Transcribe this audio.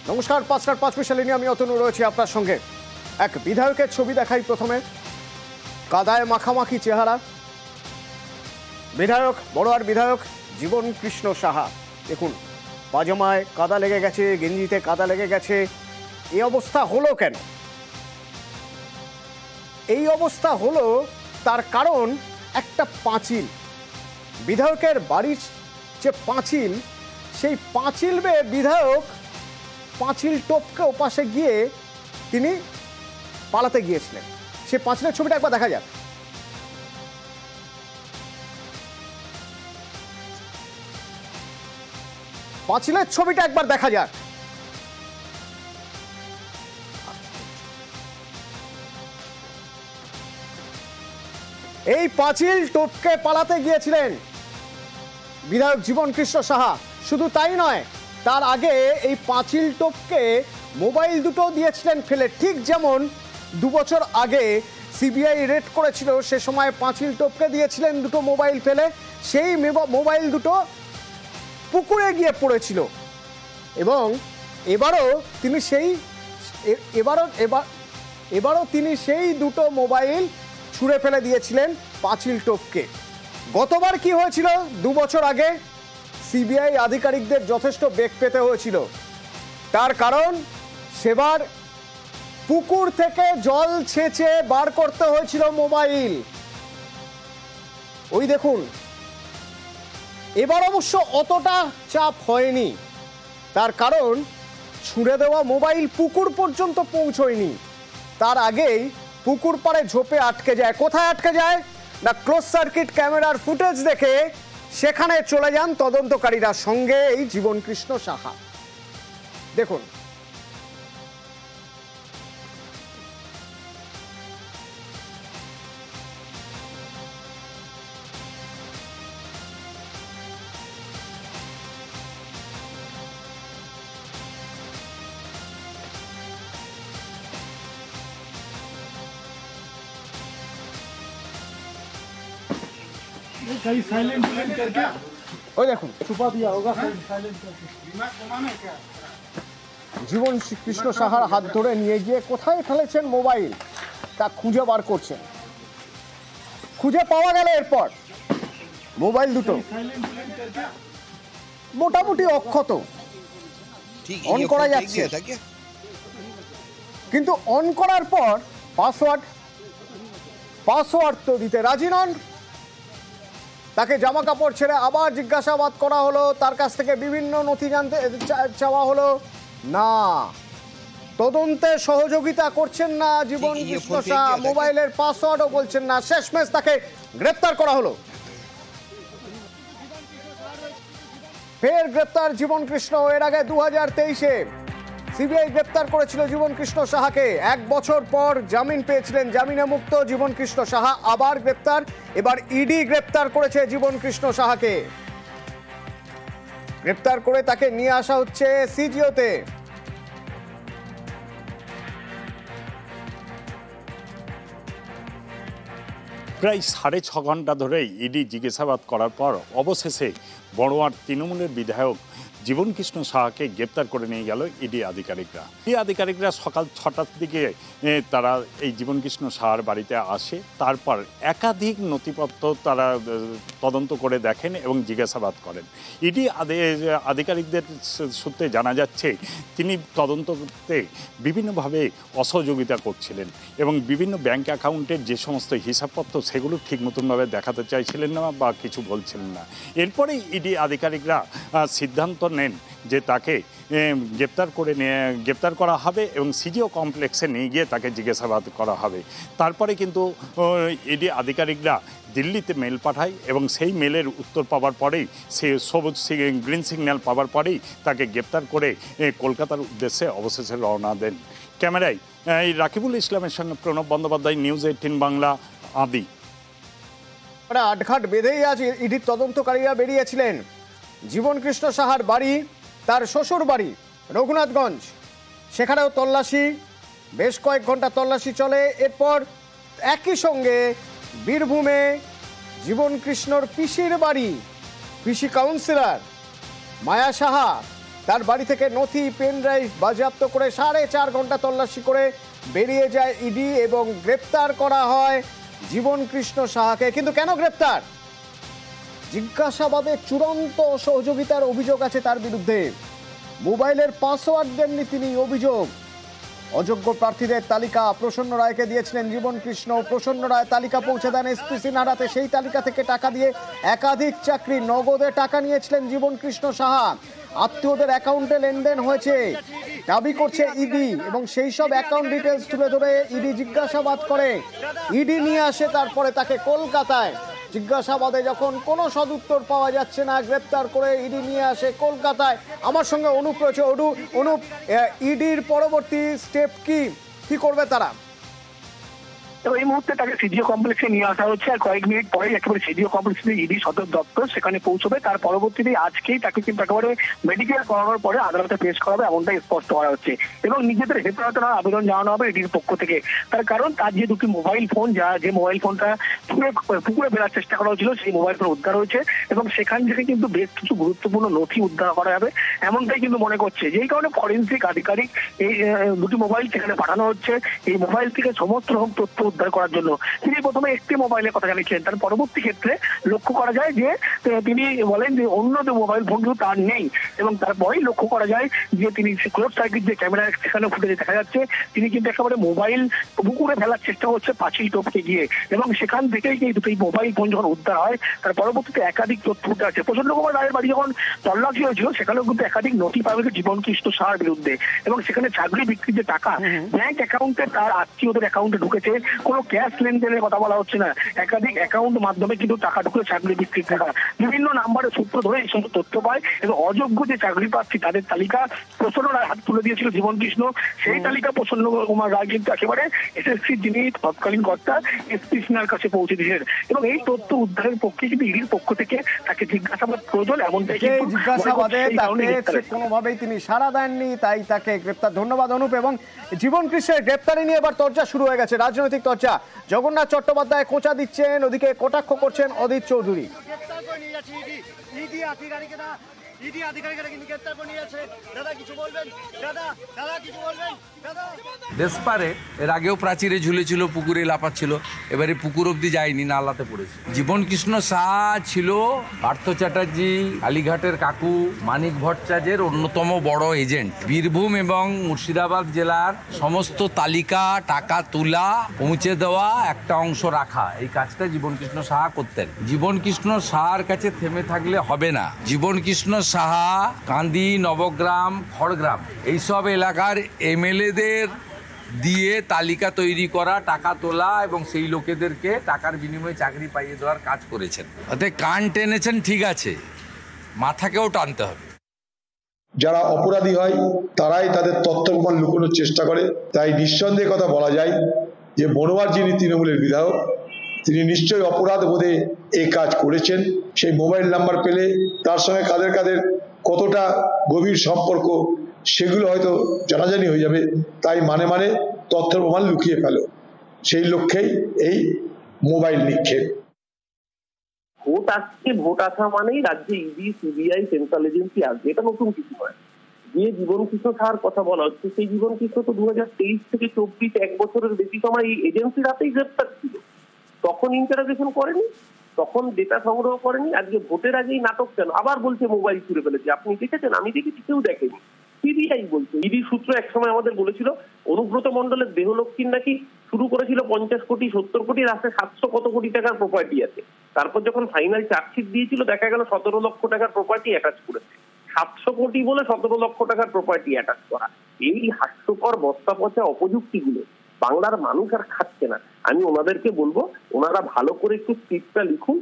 নমস্কার, ৫টার ৫ মিনিট নিয়ে আমি অতনু রয়েছি আপনার সঙ্গে। এক বিধায়কের ছবি দেখাই প্রথমে। কাদায় মাখামাখি চেহারা। বিধায়ক, বড়োয়ার বিধায়ক জীবন কৃষ্ণ সাহা। দেখুন, পাজামায় কাদা লেগে গেছে, গেঞ্জিতে কাদা লেগে গেছে। এই অবস্থা হলো কেন? এই অবস্থা হলো তার কারণ একটা পাঁচিল। বিধায়কের বাড়ির যে পাঁচিল, সেই পাঁচিল বেয়ে বিধায়ক পাঁচিল টপকে ওপাশে গিয়ে তিনি পালাতে গিয়েছিলেন। সে পাঁচিলের ছবিটা একবার দেখা যাক। পাঁচিলের ছবিটা একবার দেখা যাক। এই পাঁচিল টপকে পালাতে গিয়েছিলেন বিধায়ক জীবন কৃষ্ণ সাহা। শুধু তাই নয়, তার আগে এই পাঁচিল টপকে মোবাইল দুটো দিয়েছিলেন ফেলে। ঠিক যেমন 2 বছর আগে সিবিআই রেড করেছিল, সে সময় পাঁচিল টপকে দিয়েছিলেন দুটো মোবাইল ফেলে। সেই মোবাইল দুটো পুকুরে গিয়ে পড়েছিল এবং এবারও তিনি সেই দুটো মোবাইল ছুঁড়ে ফেলে দিয়েছিলেন পাঁচিল টপকে। গতবার কি হয়েছিল? 2 বছর আগে সিবিআই আধিকারিকদের যথেষ্ট বেগ পেতে হয়েছিল। তার কারণ সেবার পুকুর থেকে জল ছেঁচে বার করতে হয়েছিল মোবাইল। ওই দেখুন, এবার অবশ্য অতটা চাপ হয়নি। তার কারণ ছুঁড়ে দেওয়া মোবাইল পুকুর পর্যন্ত পৌঁছয়নি, তার আগেই পুকুর পাড়ে ঝোপে আটকে যায়। কোথায় আটকে যায় না, ক্লোজ সার্কিট ক্যামেরার ফুটেজ দেখে সেখানে চলে যান তদন্তকারীরা, সঙ্গে এই জীবন কৃষ্ণ সাহা। দেখুন, कहीं साइलेंट करके ওই দেখুন छुपा दिया होगा साइलेंट करके। জীবন কৃষ্ণ সাহার হাত ধরে নিয়ে গিয়ে কোথায় ফেলেছেন মোবাইল তা খুঁজে বার করছেন। খুঁজে পাওয়া গেল এরপর মোবাইল দুটো মোটামুটি অক্ষত, অন করা যাচ্ছে, কিন্তু অন করার পর পাসওয়ার্ড তো দিতে রাজি নন। তাকে জামা কাপড় ছেড়ে আবার জিজ্ঞাসাবাদ করা হলো, তার কাছ থেকে বিভিন্ন নথি জানতে চাওয়া হলো। না, তদন্তে সহযোগিতা করছেন না জীবন কৃষ্ণ সাহা, মোবাইলের পাসওয়ার্ডও বলছেন না। শেষমেশ তাকে গ্রেপ্তার করা হলো। ফের গ্রেপ্তার জীবন কৃষ্ণ। এর আগে 2023-এ সিবিআই গ্রেপ্তার করেছিল জীবন কৃষ্ণ সাহাকে। 1 বছর পর জামিন পেয়েছিলেন, জামিনে মুক্ত জীবন কৃষ্ণ সাহা আবার গ্রেপ্তার। এবার ইডি গ্রেপ্তার করেছে জীবন কৃষ্ণ সাহাকে। গ্রেপ্তার করে তাকে নিয়ে আসা হচ্ছে সিজিওতে। প্রায় 6.5 ঘন্টা ধরে ইডি জিজ্ঞাসাবাদ করার পর অবশেষে বড়োয়ার তৃণমূলের বিধায়ক জীবন কৃষ্ণ সাহাকে গ্রেপ্তার করে নিয়ে গেল ইডি আধিকারিকরা। ইডি আধিকারিকরা সকাল 6টার দিকে তারা এই জীবন কৃষ্ণ সাহার বাড়িতে আসে। তারপর একাধিক নথিপত্র তারা তদন্ত করে দেখেন এবং জিজ্ঞাসাবাদ করেন। ইডি আধিকারিকদের সূত্রে জানা যাচ্ছে তিনি তদন্ত করতে বিভিন্নভাবে অসহযোগিতা করছিলেন এবং বিভিন্ন ব্যাংক অ্যাকাউন্টের যে সমস্ত হিসাবপত্র সেগুলো ঠিক মতনভাবে দেখাতে চাইছিলেন না বা কিছু বলছিলেন না। এরপরেই ইডি আধিকারিকরা সিদ্ধান্ত নেন যে তাকে গ্রেপ্তার করা হবে এবং সিজিও কমপ্লেক্সে নিয়ে গিয়ে তাকে জিজ্ঞাসাবাদ করা হবে। তারপরে কিন্তু ইডি আধিকারিকরা দিল্লিতে মেল পাঠায় এবং সেই মেলের উত্তর পাওয়ার পরেই, সে সবুজ গ্রিন সিগন্যাল পাওয়ার পরেই তাকে গ্রেপ্তার করে কলকাতার উদ্দেশ্যে অবশেষে রওনা দেন। ক্যামেরায় এই রাকিবুল ইসলামের সঙ্গে প্রণব বন্দ্যোপাধ্যায়, নিউজ 18 বাংলা, আদি। আটঘাট বেঁধেই আজ ইডির তদন্তকারীরা বেরিয়েছিলেন। জীবন কৃষ্ণ সাহার বাড়ি, তার শ্বশুর বাড়ি রঘুনাথগঞ্জ, সেখানেও তল্লাশি, বেশ কয়েক ঘন্টা তল্লাশি চলে। এরপর একই সঙ্গে বীরভূমে জীবন কৃষ্ণর পিসির বাড়ি, পিসি কাউন্সিলর মায়া সাহা, তার বাড়ি থেকে নথি পেন ড্রাইভ বাজেয়াপ্ত করে 4.5 ঘন্টা তল্লাশি করে বেরিয়ে যায় ইডি এবং গ্রেপ্তার করা হয় জীবন কৃষ্ণ সাহাকে। কিন্তু কেন গ্রেপ্তার? জিজ্ঞাসাবাদে চূড়ান্ত সহযোগিতার অভিযোগ আছে তার বিরুদ্ধে। মোবাইলের পাসওয়ার্ড দেননি তিনি, অভিযোগ। অযোগ্য প্রার্থীদের তালিকা প্রসন্ন রায়কে দিয়েছিলেন জীবন কৃষ্ণ। প্রসন্ন রায় তালিকা পৌঁছে দেন এসপি সিনহারাতে। সেই তালিকা থেকে টাকা দিয়ে একাধিক চাকরি, নগদে টাকা নিয়েছিলেন জীবন কৃষ্ণ সাহা। আত্মীয়দের অ্যাকাউন্টে লেনদেন হয়েছে দাবি করছে ইডি, এবং সেই সব অ্যাকাউন্ট ডিটেলস তুলে ধরে ইডি জিজ্ঞাসাবাদ করে। ইডি নিয়ে আসে তারপরে তাকে কলকাতায়। জিজ্ঞাসাবাদে যখন কোনো সদুত্তর পাওয়া যাচ্ছে না, গ্রেপ্তার করে ইডি নিয়ে আসে কলকাতায়। আমার সঙ্গে অনুপ রয়েছে। অনুপ, ইডির পরবর্তী স্টেপ কি করবে তারা? এই মুহূর্তে তাকে সিডিও কমপ্লেক্সে নিয়ে আসা হচ্ছে, আর কয়েক মিনিট পরে একেবারে সিডিও কমপ্লেক্সে ইডি সদর দপ্তর সেখানে পৌঁছবে। তার পরবর্তীতে আজকেই তাকে কিন্তু একেবারে মেডিকেল করানোর পরে আদালতে পেশ করা হবে, এমনটাই স্পষ্ট করা হচ্ছে। এবং নিজেদের হেফাজতের আবেদন জানানো হবে ইডির পক্ষ থেকে। তার কারণ তার যে দুটি মোবাইল ফোন, যে মোবাইল ফোনটা পুকুরে ফেরার চেষ্টা করা হয়েছিল, সেই মোবাইল ফোন উদ্ধার হয়েছে এবং সেখান থেকে কিন্তু বেশ কিছু গুরুত্বপূর্ণ নথি উদ্ধার করা হবে, এমনটাই কিন্তু মনে করছে। যেই কারণে ফরেন্সিক আধিকারিক এই দুটি মোবাইল সেখানে পাঠানো হচ্ছে এই মোবাইল থেকে সমস্ত রকম তথ্য উদ্ধার করার জন্য। তিনি প্রথমে একটি মোবাইলের কথা জানিয়েছেন, তার পরবর্তী ক্ষেত্রে লক্ষ্য করা যায় যে তিনি বলেন যে অন্য যে মোবাইল ফোনগুলো তার নেই, এবং তারপরেই লক্ষ্য করা যায় যে তিনি ক্লোজ সার্কিট যে ক্যামেরা সেখানে ফুটেজে দেখা যাচ্ছে তিনি কিন্তু একেবারে মোবাইল পুকুরে ফেলার চেষ্টা হচ্ছে পাঁচিল টপকে গিয়ে, এবং সেখান থেকেই এই দুটো মোবাইল ফোন যখন উদ্ধার হয় তার পরবর্তীতে একাধিক তথ্য উঠে আসে। প্রচন্ড কুমার রায়ের বাড়ি যখন তল্লাশি হয়েছিল সেখানেও কিন্তু একাধিক নথি পাওয়া গেছে জীবন কৃষ্ণ সাহার বিরুদ্ধে, এবং সেখানে চাকরি বিক্রির যে টাকা ব্যাংক অ্যাকাউন্টে তার আত্মীয়দের অ্যাকাউন্টে ঢুকেছে, কোনো ক্যাশ লেনদেনের কথা বলা হচ্ছে না, একাধিক অ্যাকাউন্ট মাধ্যমে কিন্তু টাকা ঢুকে চাকরি বিক্রির টাকা। বিভিন্ন নাম্বারের সূত্র ধরে এই সমস্ত তথ্য পায়, এবং অযোগ্য যে চাকরি প্রার্থী তাদের তালিকা প্রসন্ন রায় হাত তুলে দিয়েছিল জীবন কৃষ্ণ। সেই তালিকা প্রসন্ন কুমার রায় কিন্তু একেবারে এসএসসি যিনি তৎকালীন কর্তা এসপি সিনহার কাছে পৌঁছে দিয়েছেন, এবং এই তথ্য উদ্ধারের পক্ষে কিন্তু ইডির পক্ষ থেকে তাকে জিজ্ঞাসাবাদ প্রয়োজন, এমনটাই জিজ্ঞাসাবাদে কোনোভাবেই তিনি সাড়া দেননি, তাই তাকে গ্রেপ্তার। ধন্যবাদ অনুপ। এবং জীবন কৃষ্ণের গ্রেপ্তারি নিয়ে এবার চর্চা শুরু হয়ে গেছে, রাজনৈতিক চর্চা। জগন্নাথ চট্টোপাধ্যায় খোঁচা দিচ্ছেন, ওদিকে কটাক্ষ করছেন অদিত চৌধুরী। ইডি আধিকারিকরা কিন্তু গ্রেপ্তার করে নিয়ে যাচ্ছে। দাদা কিছু বলবেন? দাদা কিছু বলবেন? ডেসপারেট এর আগেও প্রাচীরে ঝুলেছিল, পুকুরে লাফাচ্ছিল, এবারে পুকুর অব্দি যায়নি, নালাতে পড়েছে। জীবন কৃষ্ণ সাহা ছিল পার্থ চ্যাটার্জি, কালীঘাটের কাকু মানিক ভট্টাচার্যের অন্যতম বড় এজেন্ট। বীরভূম এবং মুর্শিদাবাদ জেলার সমস্ত তালিকা, টাকা তোলা, পৌঁছে দেওয়া, একটা অংশ রাখা, এই কাজটা জীবন কৃষ্ণ সাহা করতেন। জীবন কৃষ্ণ সাহার কাছে থেমে থাকলে হবে না। জীবন কৃষ্ণ সাহা কান্দি, নবগ্রাম, খড়গ্রাম এইসব এলাকার এমএলএদের দিয়ে তালিকা তৈরি করা, টাকা তোলা এবং সেই লোকেদেরকে টাকার বিনিময়ে চাকরি পাইয়ে দেওয়ার কাজ করেছেন। অর্থাৎ কান টেনেছেন ঠিক আছে, মাথাকেও টানতে হবে। যারা অপরাধী হয় তারাই তাদের তথ্য প্রমাণ লুকোনোর চেষ্টা করে। তাই নিঃসন্দেহে কথা বলা যায় যে মনোয়ার যিনি তৃণমূলের বিধায়ক, তিনি নিশ্চয়ই অপরাধ বোধে এই কাজ করেছেন। সেই মোবাইল নাম্বার পেলে তার সঙ্গে কাদের কাদের কতটা গভীর সম্পর্ক সেগুলো হয়তো জানাজানি হয়ে যাবে। তাই মানে তথ্য প্রমাণ লুকিয়ে ফেলো, সেই লক্ষ্যেই এই মোবাইল নিক্ষেপ। ভোট আসছে, ভোট আসা মানেই রাজ্যে ইডি, সিবিআই, সেন্ট্রাল এজেন্সি আসবে, এটা নতুন কিছু নয়। যে জীবন কৃষ্ণ সাহার কথা বলা হচ্ছে সেই জীবন কৃষ্ণ তো 2023 থেকে 24 এক বছরের বেশি সময় এই এজেন্সির হাতেই গ্রেপ্তার ছিল। তখন ইন্টারোগেশন করেনি, তখন ডেটা সংগ্রহ করেনি। আজকে ভোটের আগেই নাটক কেন? আবার বলছে মোবাইল চুরে ফেলেছে। আপনি দেখেছেন? আমি দেখেছি, কেউ দেখেনি। সিবিআই বলছে। ইডি সূত্র একসময় আমাদের বলেছিল অনুব্রত মণ্ডলের দেহলক্ষ্মীর নাকি শুরু করেছিল 50 কোটি 70 কোটি, রাস্তায় 700 কত কোটি টাকার প্রপার্টি আছে। তারপর যখন ফাইনাল চার্জশিট দিয়েছিল দেখা গেল 17 লক্ষ টাকার প্রপার্টি অ্যাটাচ করেছে। 700 কোটি বলে 17 লক্ষ টাকার প্রপার্টি অ্যাটাচ করা, এই হাস্যকর বস্তা পচা অপযুক্তিগুলো বাংলার মানুষ আর খাচ্ছে না। আমি ওনাদেরকে বলবো ওনারা ভালো করে একটু স্ক্রিপ্টটা লিখুন।